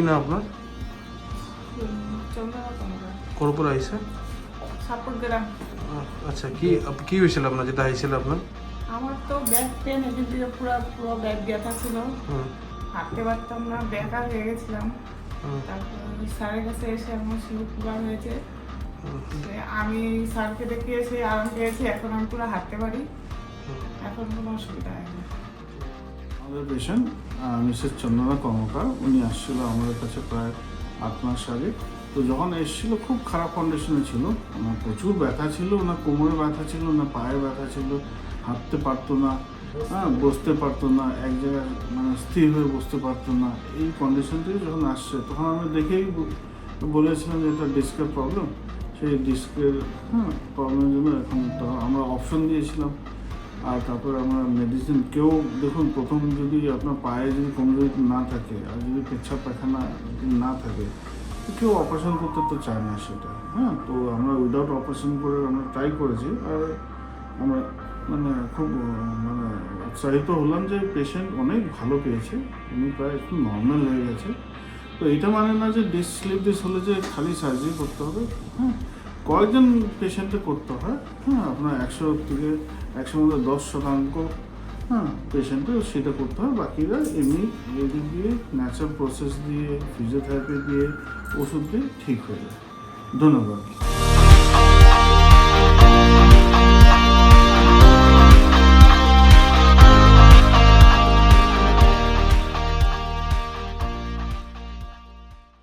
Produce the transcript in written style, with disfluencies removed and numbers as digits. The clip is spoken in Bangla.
না আপনার? করপর আইসে সাপোর্ট গ্রাম। আচ্ছা, কি হয়েছিল আপনার, যেটা হয়েছিল আপনার? আমার তো ব্যাক পেন এদিক দিয়ে পুরো ব্যাক ব্যথা ছিল, হাঁটতে পারতাম না, বেকা হয়ে গেছিলাম। তারপর স্যারের কাছে এসে আমার শুরু পুরা হয়েছে, আমি স্যারকে দেখিয়ে এসে আরাম পেয়েছি, এখন আমি পুরো হাঁটতে পারি, এখন কোনো অসুবিধা হয় না। আমাদের পেশেন্ট মিসেস চন্দনা কর্মকার, উনি আসছিল আমাদের কাছে প্রায় 8 মাস আগে। তো যখন এসেছিল খুব খারাপ কন্ডিশনে ছিল, ওনার প্রচুর ব্যথা ছিল, ওনার কোমরে ব্যথা ছিল, ওনার পায়ে ব্যথা ছিল, হাঁটতে পারতো না, বসতে পারতো না, এক জায়গায় মানে স্থির হয়ে বসতে পারতো না। এই কন্ডিশন থেকে যখন আসছে তখন আমি দেখেই বলেছিলাম যে এটা ডিস্কের প্রবলেম। সেই ডিস্কের প্রবলেমের জন্য এখন তখন আমরা অপশন দিয়েছিলাম। আর তারপরে আমরা মেডিসিন, কেউ দেখুন প্রথম যদি আপনার পায়ে যদি কমজোরি না থাকে আর যদি পেচ্ছাপ পায়খানা যদি না থাকে, তো কেউ অপারেশন করতে তো চায় না সেটা। তো আমরা উইদাউট অপারেশন করে আমরা ট্রাই করেছি, আর আমরা মানে খুব মানে উৎসাহিত হলাম যে পেশেন্ট অনেক ভালো পেয়েছে, উনি প্রায় একটু নর্মাল হয়ে গেছে। তো এটা মানে না যে স্লিপ ডিস হলে যে খালি সার্জারি করতে হবে, কয়েকজন পেশেন্টে করতে হয়। আপনার 100 থেকে 100 মধ্যে 10% পেশেন্টে সেটা করতে হয়, বাকিরা এমনি এদিক দিয়ে ন্যাচারাল প্রসেস দিয়ে, ফিজিওথেরাপি দিয়ে, ওষুধ দিয়ে ঠিক হয়ে যায়। ধন্যবাদ।